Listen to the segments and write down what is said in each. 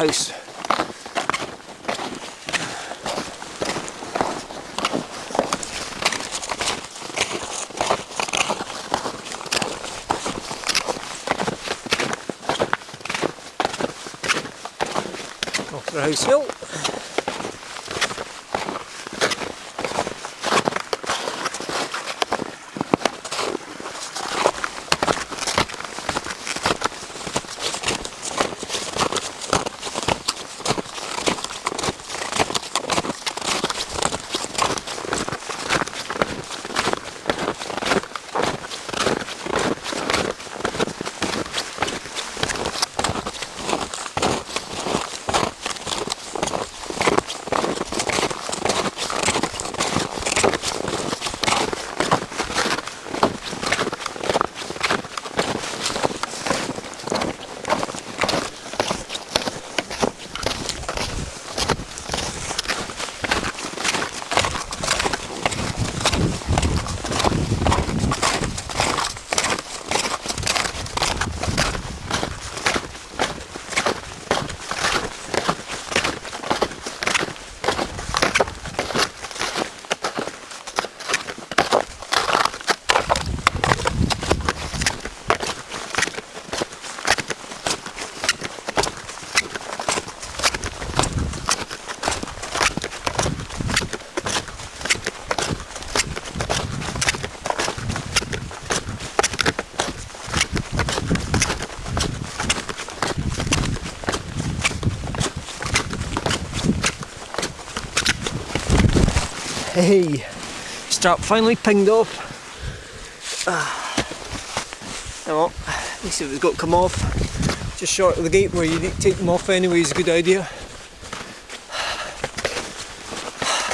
Auchterhouse. Auchterhouse Hill. Hey, strap finally pinged off. Oh, at least it was got to come off. Just short of the gate where you need to take them off anyway is a good idea.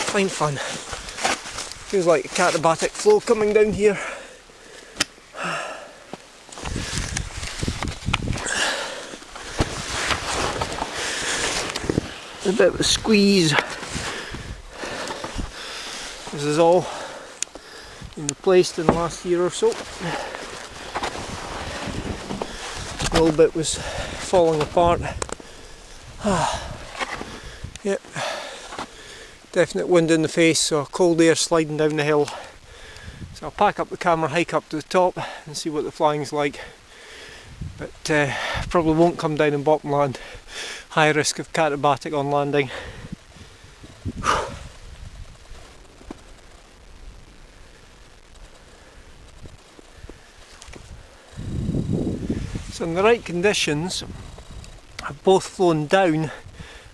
Fine fun. Feels like a katabatic flow coming down here. A bit of a squeeze. This is all been replaced in the last year or so. A little bit was falling apart. Yep, definite wind in the face, so cold air sliding down the hill. So I'll pack up the camera, hike up to the top and see what the flying's like. But probably won't come down in bottom land. High risk of katabatic on landing. So in the right conditions, I've both flown down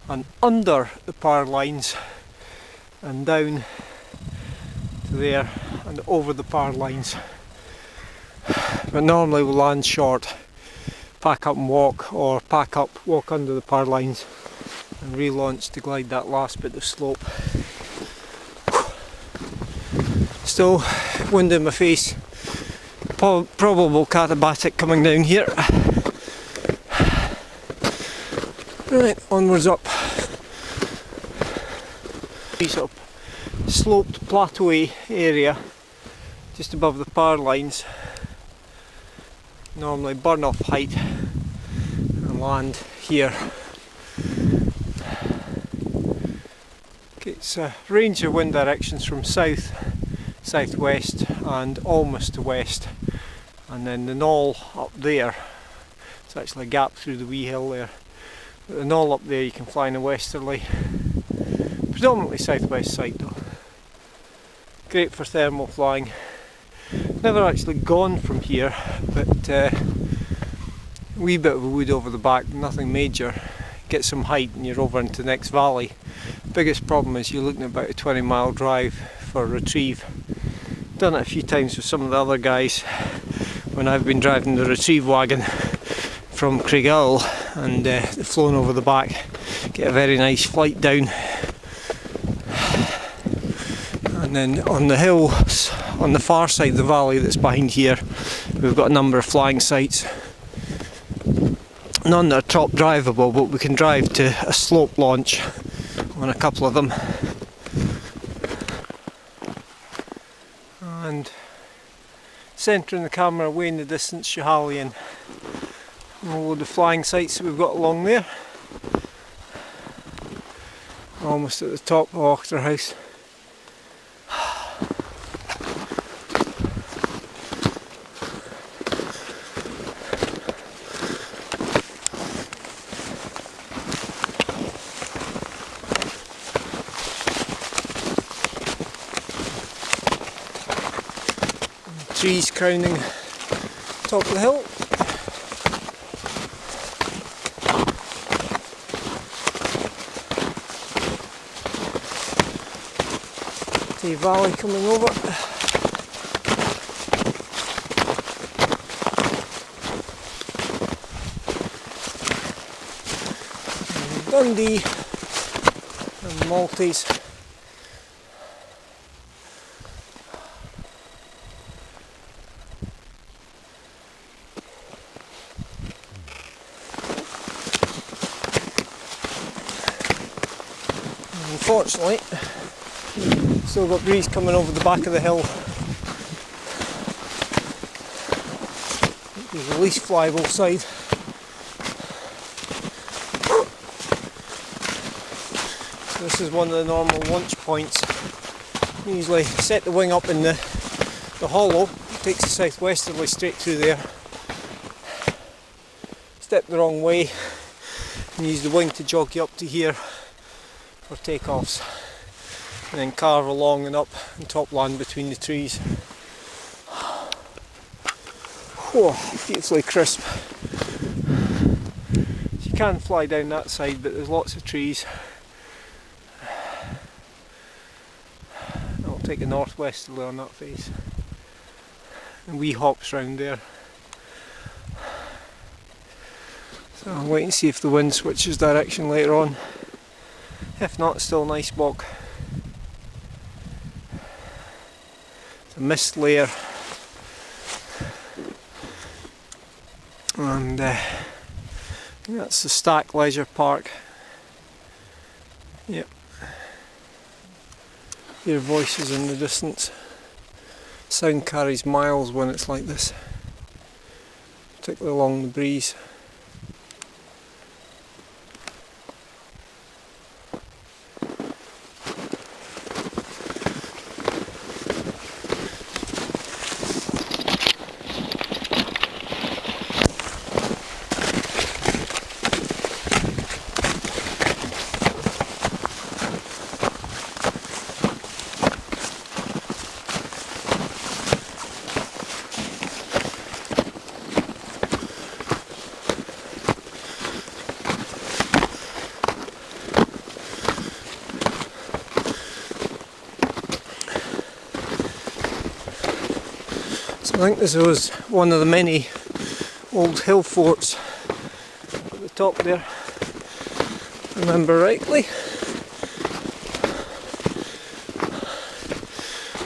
and under the power lines and down to there and over the power lines. But normally we'll land short, pack up and walk, or pack up, walk under the power lines and relaunch to glide that last bit of slope. Still wind in my face. Probable katabatic coming down here. Right, onwards up. Piece of sloped plateauy area just above the power lines. Normally burn off height and land here. It's a range of wind directions from south, southwest and almost to west, and then the knoll up there, it's actually a gap through the wee hill there, but the knoll up there you can fly in a westerly, predominantly southwest side though. Great for thermal flying. Never actually gone from here, but a wee bit of a wood over the back, nothing major. Get some height and you're over into the next valley. Biggest problem is you're looking at about a 20-mile drive for retrieve. Done it a few times with some of the other guys when I've been driving the retrieve wagon from Craigill and flown over the back. Get a very nice flight down. And then on the hills, on the far side of the valley that's behind here, we've got a number of flying sites. None that are top drivable, but we can drive to a slope launch on a couple of them. And centering the camera away in the distance, Schiehallion, and all of the flying sites that we've got along there. Almost at the top of Auchterhouse. Trees crowning top of the hill. The valley coming over. And Dundee and Maltese. Unfortunately, still got breeze coming over the back of the hill. There's the least flyable side. So this is one of the normal launch points. You usually set the wing up in the hollow, it takes a southwesterly straight through there. Step the wrong way and use the wing to jog you up to here for takeoffs, and then carve along and up and top land between the trees. Whoa, beautifully crisp. You can fly down that side, but there's lots of trees. I'll take a northwesterly on that face. And wee hops round there. So I'll wait and see if the wind switches direction later on. If not, still a nice walk. It's a mist layer, and that's the Stack Leisure Park. Yep. Hear voices in the distance. Sound carries miles when it's like this, particularly along the breeze. I think this was one of the many old hill forts at the top there, if I remember rightly.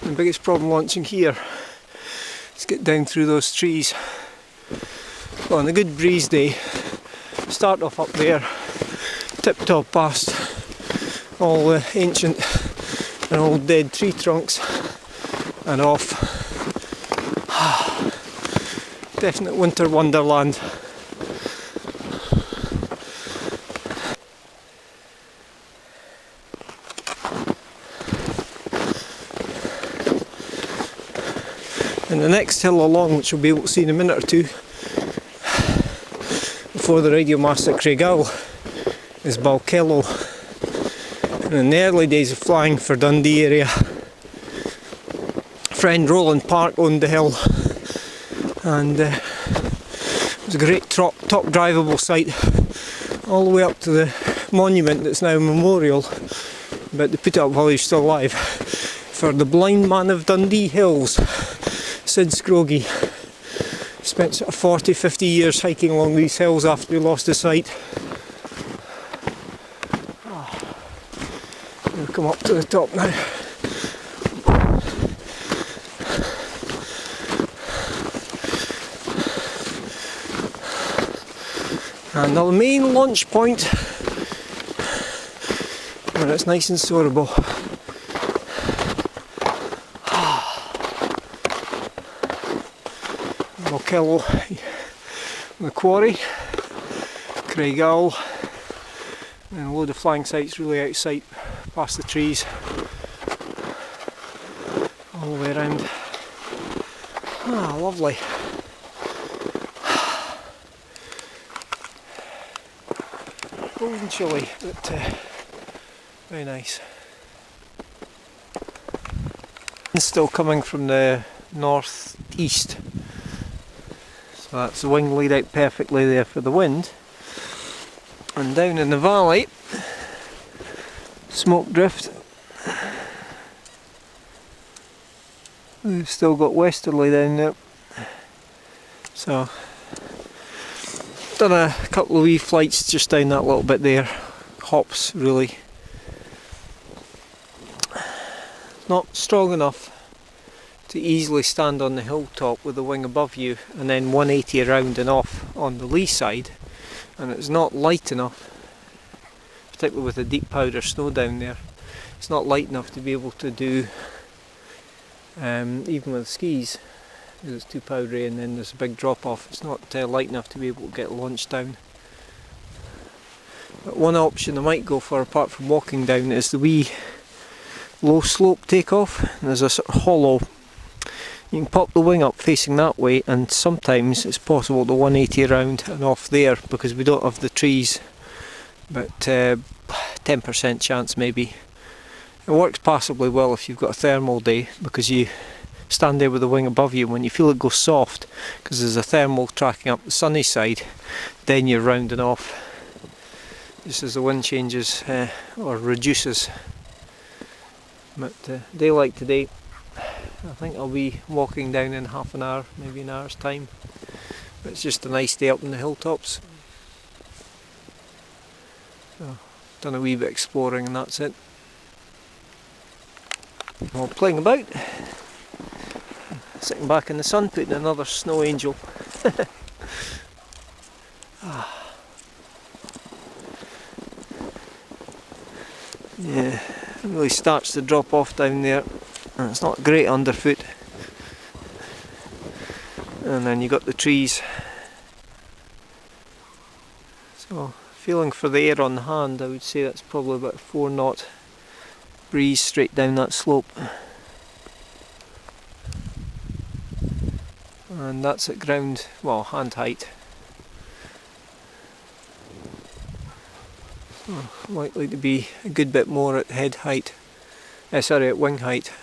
The biggest problem launching here is get down through those trees. Well, on a good breeze day, start off up there, tip top past all the ancient and old dead tree trunks and off. Definite winter wonderland. And the next hill along, which we'll be able to see in a minute or two, before the Radio Master Craigowl, is Balkello. And in the early days of flying for Dundee area, friend Roland Park owned the hill. And it was a great top drivable site all the way up to the monument that's now a memorial, but they put it up while he was still alive, for the blind man of Dundee Hills, Sid Scroggie. Spent sort of 40-50 years hiking along these hills after he lost his sight. We'll come up to the top now. And the main launch point, where it's nice and soarable. Balkello, the quarry, Craigowl, and a load of flying sites really out of sight past the trees, all the way around. Ah, lovely. Cold and chilly, but very nice. It's still coming from the north-east, so that's the wing laid out perfectly there for the wind. And down in the valley, smoke drift. We've still got westerly down there, so done a couple of wee flights just down that little bit there, hops really. Not strong enough to easily stand on the hilltop with the wing above you and then 180 around and off on the lee side, and it's not light enough, particularly with the deep powder snow down there, it's not light enough to be able to do even with skis, because it's too powdery and then there's a big drop off. It's not light enough to be able to get launched down. But one option I might go for, apart from walking down, is the wee low slope takeoff. There's a sort of hollow. You can pop the wing up facing that way, and sometimes it's possible to 180 around and off there because we don't have the trees, but 10% chance maybe. It works passably well if you've got a thermal day, because you stand there with the wing above you. When you feel it go soft, because there's a thermal tracking up the sunny side, then you're rounding off just as the wind changes or reduces. But day like today, I think I'll be walking down in half an hour, maybe an hour's time. But it's just a nice day up in the hilltops. So, done a wee bit exploring and that's it. While playing about, sitting back in the sun, putting another snow angel. Yeah, it really starts to drop off down there, and it's not great underfoot. And then you got the trees. So, feeling for the air on the hand, I would say that's probably about a 4 knot breeze straight down that slope. And that's at ground, well, hand height. So likely to be a good bit more at head height, sorry, at wing height.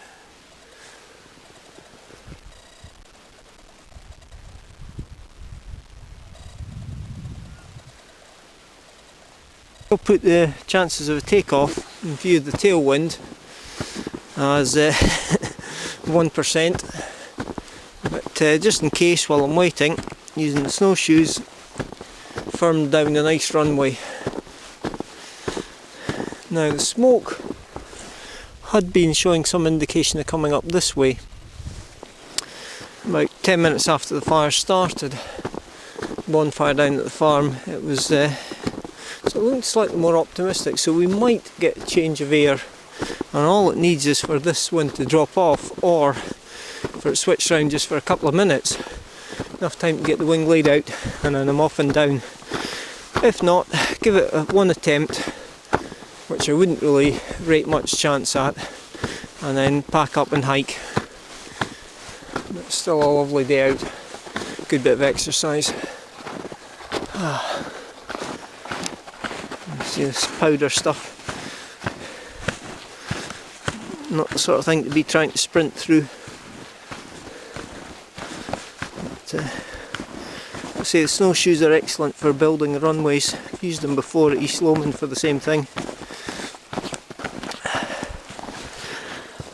I'll put the chances of a takeoff in view of the tailwind as 1%, but just in case while I'm waiting, using the snowshoes, firmed down a nice runway. Now the smoke had been showing some indication of coming up this way about 10 minutes after the fire started. Bonfire down at the farm, it was so it looked slightly more optimistic, so we might get a change of air, and all it needs is for this wind to drop off, or for it switched round just for a couple of minutes, enough time to get the wing laid out, and then I'm off and down. If not, give it one attempt, which I wouldn't really rate much chance at, and then pack up and hike. But it's still a lovely day out, good bit of exercise. See this powder stuff, not the sort of thing to be trying to sprint through. But, I say the snowshoes are excellent for building the runways. I've used them before at East Lomond for the same thing.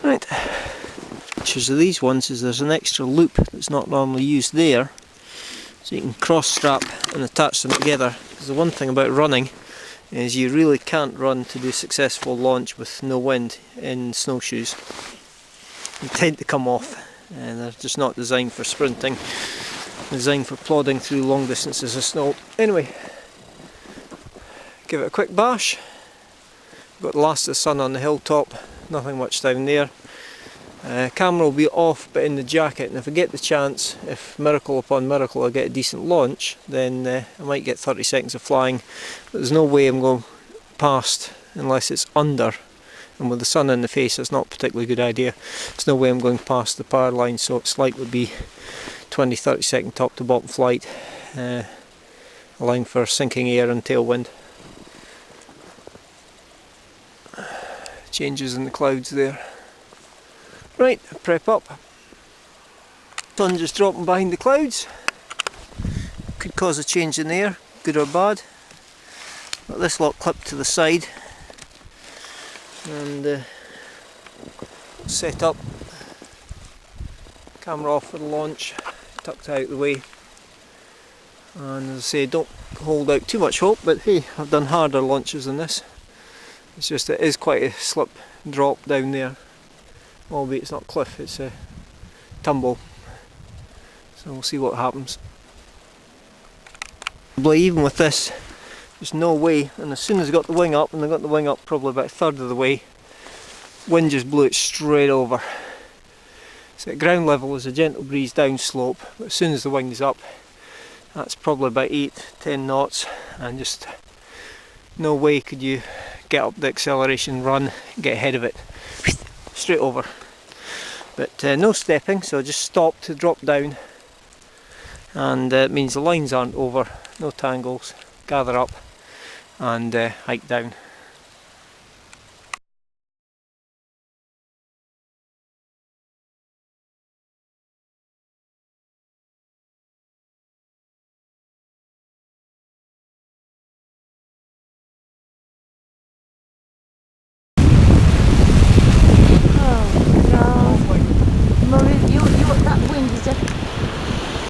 Right, features of these ones is there's an extra loop that's not normally used there, so you can cross strap and attach them together. Because the one thing about running is you really can't run to do successful launch with no wind in snowshoes. They tend to come off, and they're just not designed for sprinting, designed for plodding through long distances of snow. Anyway, give it a quick bash. Got the last of the sun on the hilltop, nothing much down there. Camera will be off but in the jacket, and if I get the chance, if miracle upon miracle I get a decent launch, then I might get 30 seconds of flying, but there's no way I'm going past unless it's under and with the sun in the face it's not a particularly good idea. There's no way I'm going past the power line, so it's likely to be 20-30 second top to bottom flight, allowing for sinking air and tailwind. Changes in the clouds there. Right, prep up. Sun just dropping behind the clouds. Could cause a change in the air, good or bad. Got this lot clipped to the side and set up. Camera off for the launch, tucked out of the way. And as I say, don't hold out too much hope, but hey, I've done harder launches than this. It's just it is quite a slip drop down there, albeit it's not cliff, it's a tumble. So we'll see what happens. But even with this, there's no way, and as soon as I got the wing up, and I got the wing up probably about a third of the way, wind just blew it straight over. So at ground level there's a gentle breeze down slope, but as soon as the wing's up, that's probably about 8-10 knots, and just no way could you get up the acceleration, run, get ahead of it, straight over. But no stepping, so I just stop to drop down, and it means the lines aren't over, no tangles, gather up and hike down.